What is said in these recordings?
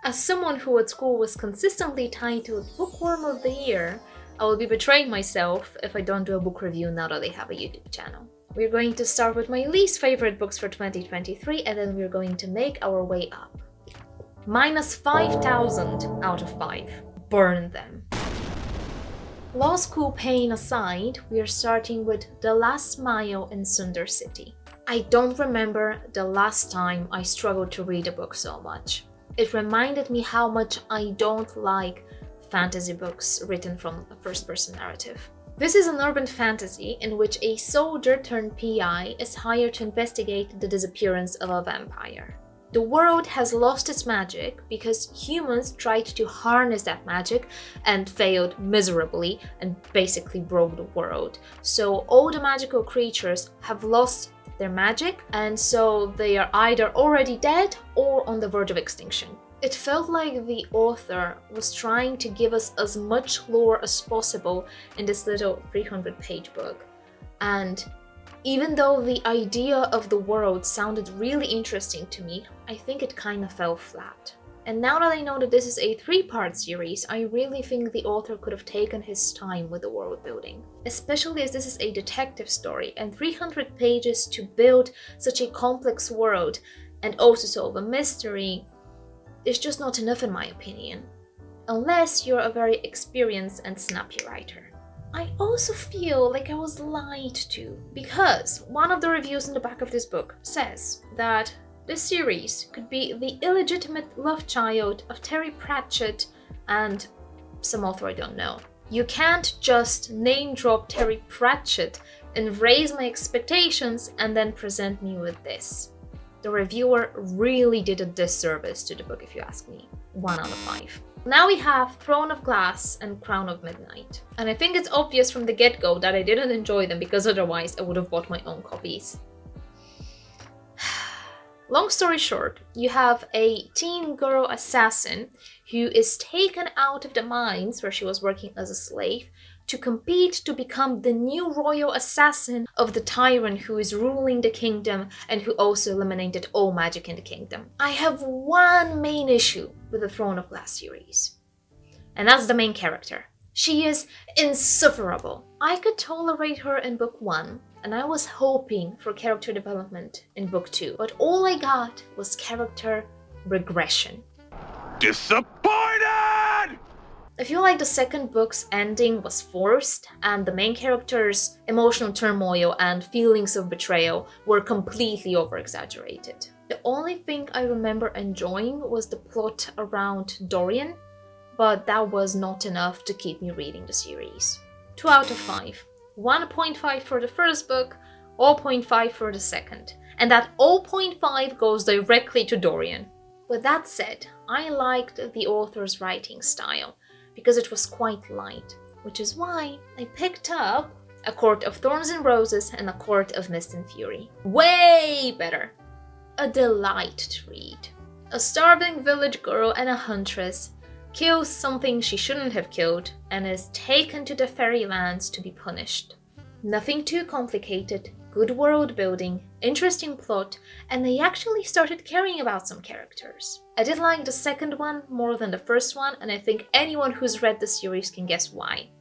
As someone who at school was consistently titled Bookworm of the Year, I will be betraying myself if I don't do a book review now that I have a YouTube channel. We're going to start with my least favorite books for 2023 and then we're going to make our way up. Minus 5,000 out of 5. Burn them. Law school pain aside, we are starting with The Last Mile in Sunder City. I don't remember the last time I struggled to read a book so much. It reminded me how much I don't like fantasy books written from a first-person narrative. This is an urban fantasy in which a soldier turned PI is hired to investigate the disappearance of a vampire. The world has lost its magic because humans tried to harness that magic and failed miserably and basically broke the world. So all the magical creatures have lost their magic, and so they are either already dead or on the verge of extinction. It felt like the author was trying to give us as much lore as possible in this little 300-page book. And even though the idea of the world sounded really interesting to me, I think it kind of fell flat. And now that I know that this is a 3-part series, I really think the author could have taken his time with the world building. Especially as this is a detective story, and 300 pages to build such a complex world and also solve a mystery is just not enough in my opinion. Unless you're a very experienced and snappy writer. I also feel like I was lied to, because one of the reviews in the back of this book says that this series could be the illegitimate love child of Terry Pratchett and some author I don't know. You can't just name drop Terry Pratchett and raise my expectations and then present me with this. The reviewer really did a disservice to the book if you ask me. 1 out of 5. Now we have Throne of Glass and Crown of Midnight. And I think it's obvious from the get-go that I didn't enjoy them because otherwise I would have bought my own copies. Long story short, you have a teen girl assassin who is taken out of the mines where she was working as a slave to compete to become the new royal assassin of the tyrant who is ruling the kingdom and who also eliminated all magic in the kingdom. I have one main issue with the Throne of Glass series, and that's the main character. She is insufferable. I could tolerate her in book 1, and I was hoping for character development in book 2, but all I got was character regression. Disappointed! I feel like the second book's ending was forced, and the main character's emotional turmoil and feelings of betrayal were completely over-exaggerated. The only thing I remember enjoying was the plot around Dorian, but that was not enough to keep me reading the series. 2 out of 5. 1.5 for the first book, 0.5 for the second. And that 0.5 goes directly to Dorian. With that said, I liked the author's writing style, because it was quite light, which is why I picked up A Court of Thorns and Roses and A Court of Mist and Fury. Way better! A delight to read. A starving village girl and a huntress kills something she shouldn't have killed and is taken to the fairylands to be punished. Nothing too complicated, good world building, interesting plot, and they actually started caring about some characters. I did like the second one more than the first one, and I think anyone who's read the series can guess why.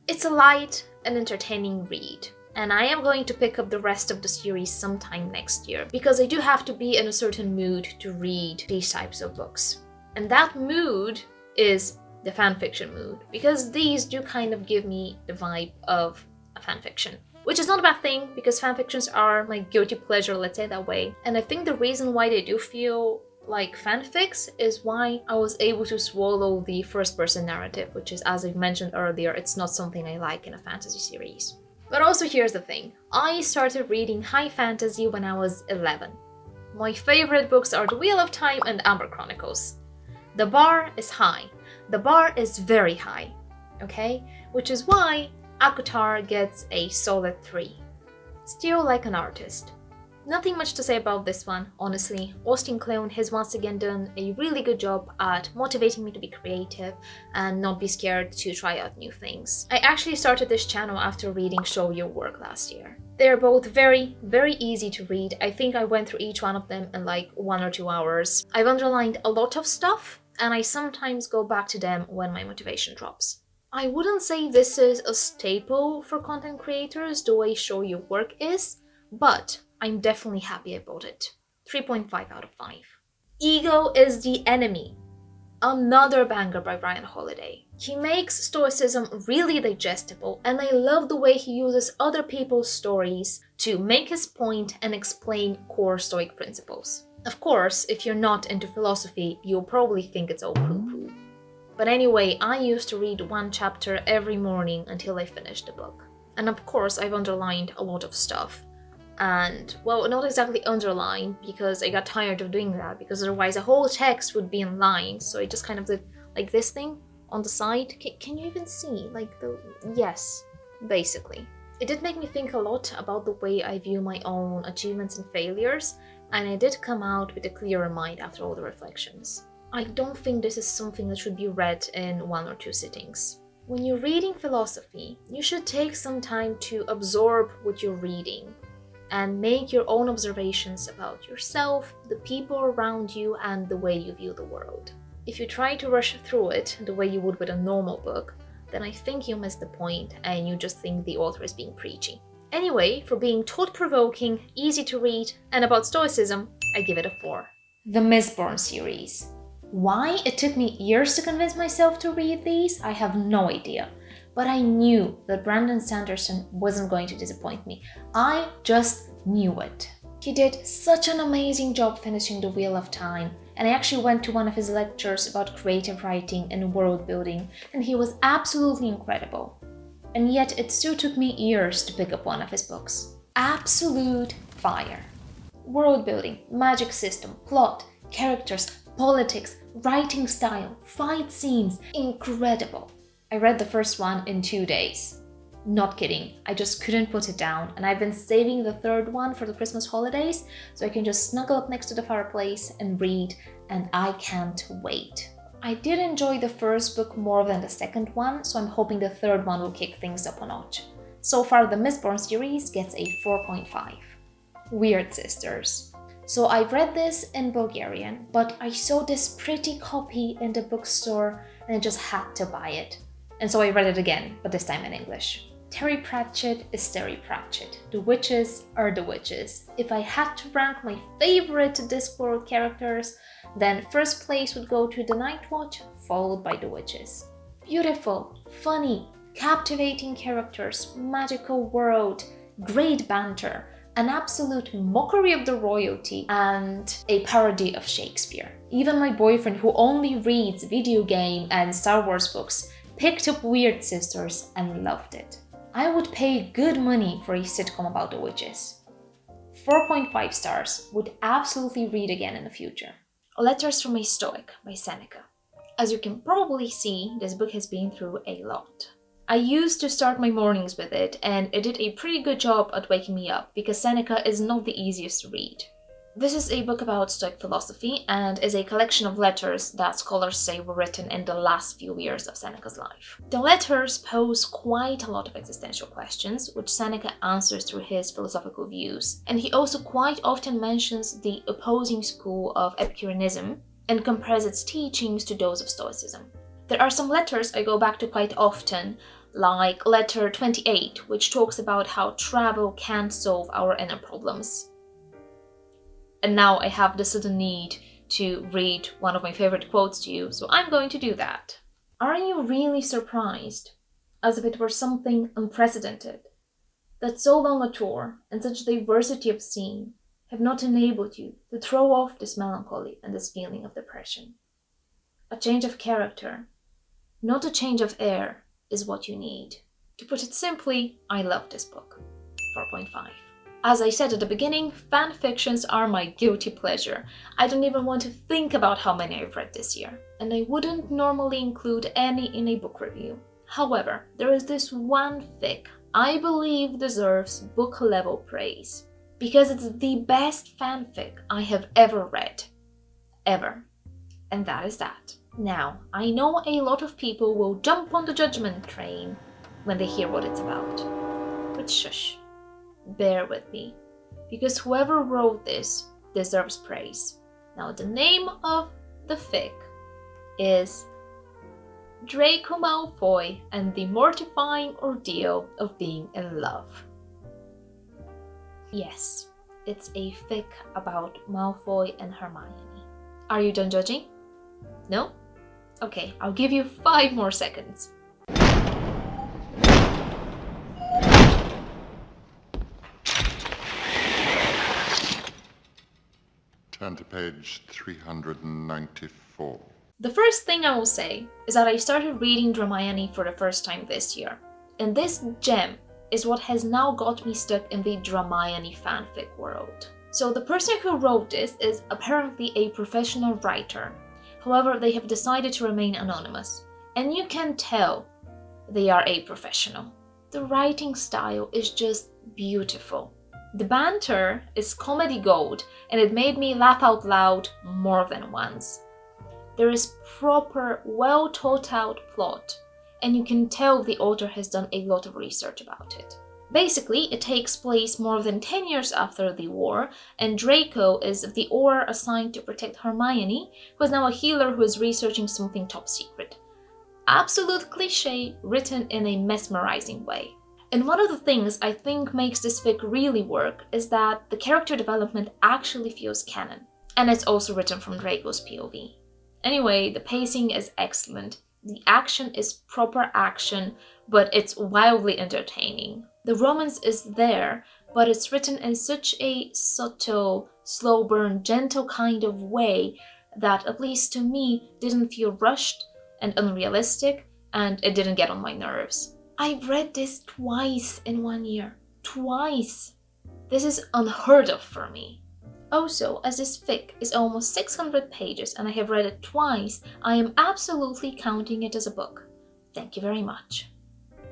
It's a light and entertaining read, and I am going to pick up the rest of the series sometime next year, because I do have to be in a certain mood to read these types of books. And that mood is the fanfiction mood, because these do kind of give me the vibe of a fanfiction. Which is not a bad thing, because fanfictions are my guilty pleasure, let's say that way. And I think the reason why they do feel like fanfics is why I was able to swallow the first-person narrative, which is, as I mentioned earlier, it's not something I like in a fantasy series. But also here's the thing, I started reading high fantasy when I was 11. My favorite books are The Wheel of Time and Amber Chronicles. The bar is high. The bar is very high, okay? Which is why ACOTAR gets a solid 3. Still like an artist. Nothing much to say about this one, honestly. Austin Kleon has once again done a really good job at motivating me to be creative and not be scared to try out new things. I actually started this channel after reading Show Your Work last year. They are both very, very easy to read. I think I went through each one of them in like 1 or 2 hours. I've underlined a lot of stuff, and I sometimes go back to them when my motivation drops. I wouldn't say this is a staple for content creators the way show your work is, but I'm definitely happy I bought it. 3.5 out of 5. Ego is the Enemy. Another banger by Ryan Holiday. He makes Stoicism really digestible, and I love the way he uses other people's stories to make his point and explain core Stoic principles. Of course, if you're not into philosophy, you'll probably think it's all poo-poo. But anyway, I used to read one chapter every morning until I finished the book. And of course, I've underlined a lot of stuff. And, well, not exactly underlined, because I got tired of doing that, because otherwise a whole text would be in lines. So I just kind of did like this thing on the side. Can you even see? Yes, basically. It did make me think a lot about the way I view my own achievements and failures, and I did come out with a clearer mind after all the reflections. I don't think this is something that should be read in 1 or 2 sittings. When you're reading philosophy, you should take some time to absorb what you're reading and make your own observations about yourself, the people around you, and the way you view the world. If you try to rush through it the way you would with a normal book, then I think you miss the point and you just think the author is being preachy. Anyway, for being thought-provoking, easy to read, and about Stoicism, I give it a 4. The Mistborn Series. Why it took me years to convince myself to read these, I have no idea. But I knew that Brandon Sanderson wasn't going to disappoint me. I just knew it. He did such an amazing job finishing The Wheel of Time, and I actually went to one of his lectures about creative writing and world building, and he was absolutely incredible. And yet it still took me years to pick up one of his books. Absolute fire. World building, magic system, plot, characters, politics, writing style, fight scenes, incredible. I read the first one in 2 days. Not kidding, I just couldn't put it down, and I've been saving the third one for the Christmas holidays so I can just snuggle up next to the fireplace and read, and I can't wait. I did enjoy the first book more than the second one, so I'm hoping the third one will kick things up a notch. So far, the Mistborn series gets a 4.5. Wyrd Sisters. So I read this in Bulgarian, but I saw this pretty copy in the bookstore and I just had to buy it. And so I read it again, but this time in English. Terry Pratchett is Terry Pratchett. The witches are the witches. If I had to rank my favorite Discworld characters, then first place would go to the Night Watch, followed by the witches. Beautiful, funny, captivating characters, magical world, great banter, an absolute mockery of the royalty, and a parody of Shakespeare. Even my boyfriend, who only reads video game and Star Wars books, picked up Wyrd Sisters and loved it. I would pay good money for a sitcom about the witches. 4.5 stars, would absolutely read again in the future. Letters from a Stoic by Seneca. As you can probably see, this book has been through a lot. I used to start my mornings with it, and it did a pretty good job at waking me up, because Seneca is not the easiest to read. This is a book about Stoic philosophy and is a collection of letters that scholars say were written in the last few years of Seneca's life. The letters pose quite a lot of existential questions, which Seneca answers through his philosophical views, and he also quite often mentions the opposing school of Epicureanism and compares its teachings to those of Stoicism. There are some letters I go back to quite often, like letter 28, which talks about how travel can solve our inner problems. And now I have the sudden need to read one of my favorite quotes to you, so I'm going to do that. Are you really surprised, as if it were something unprecedented, that so long a tour and such diversity of scene have not enabled you to throw off this melancholy and this feeling of depression? A change of character, not a change of air, is what you need. To put it simply, I love this book. 4.5. As I said at the beginning, fan fictions are my guilty pleasure. I don't even want to think about how many I've read this year, and I wouldn't normally include any in a book review. However, there is this one fic I believe deserves book level praise, because it's the best fanfic I have ever read. Ever. And that is that. Now, I know a lot of people will jump on the judgment train when they hear what it's about. But shush. Bear with me, because whoever wrote this deserves praise. Now, the name of the fic is Draco Malfoy and the mortifying ordeal of being in love. Yes, it's a fic about Malfoy and Hermione. Are you done judging? No? Okay, I'll give you 5 more seconds. Turn to page 394. The first thing I will say is that I started reading Hermione for the first time this year, and this gem is what has now got me stuck in the Hermione fanfic world. So the person who wrote this is apparently a professional writer. However, they have decided to remain anonymous, and you can tell they are a professional. The writing style is just beautiful. The banter is comedy gold, and it made me laugh out loud more than once. There is proper, well thought out plot, and you can tell the author has done a lot of research about it. Basically, it takes place more than 10 years after the war, and Draco is the Auror assigned to protect Hermione, who is now a healer who is researching something top secret. Absolute cliché, written in a mesmerizing way. And one of the things I think makes this fic really work is that the character development actually feels canon, and it's also written from Draco's POV. Anyway, the pacing is excellent, the action is proper action, but it's wildly entertaining. The romance is there, but it's written in such a subtle, slow burn, gentle kind of way that, at least to me, didn't feel rushed and unrealistic, and it didn't get on my nerves. I've read this twice in 1 year. Twice! This is unheard of for me. Also, as this fic is almost 600 pages and I have read it twice, I am absolutely counting it as a book. Thank you very much.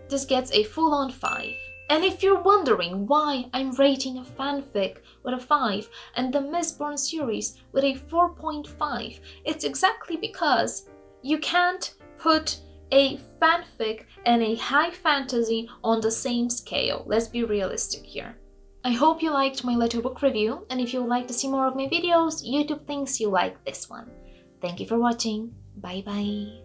This gets a full-on 5. And if you're wondering why I'm rating a fanfic with a 5 and the Mistborn series with a 4.5, it's exactly because you can't put a fanfic and a high fantasy on the same scale. Let's be realistic here. I hope you liked my little book review, and if you would like to see more of my videos, YouTube thinks you like this one. Thank you for watching. Bye bye.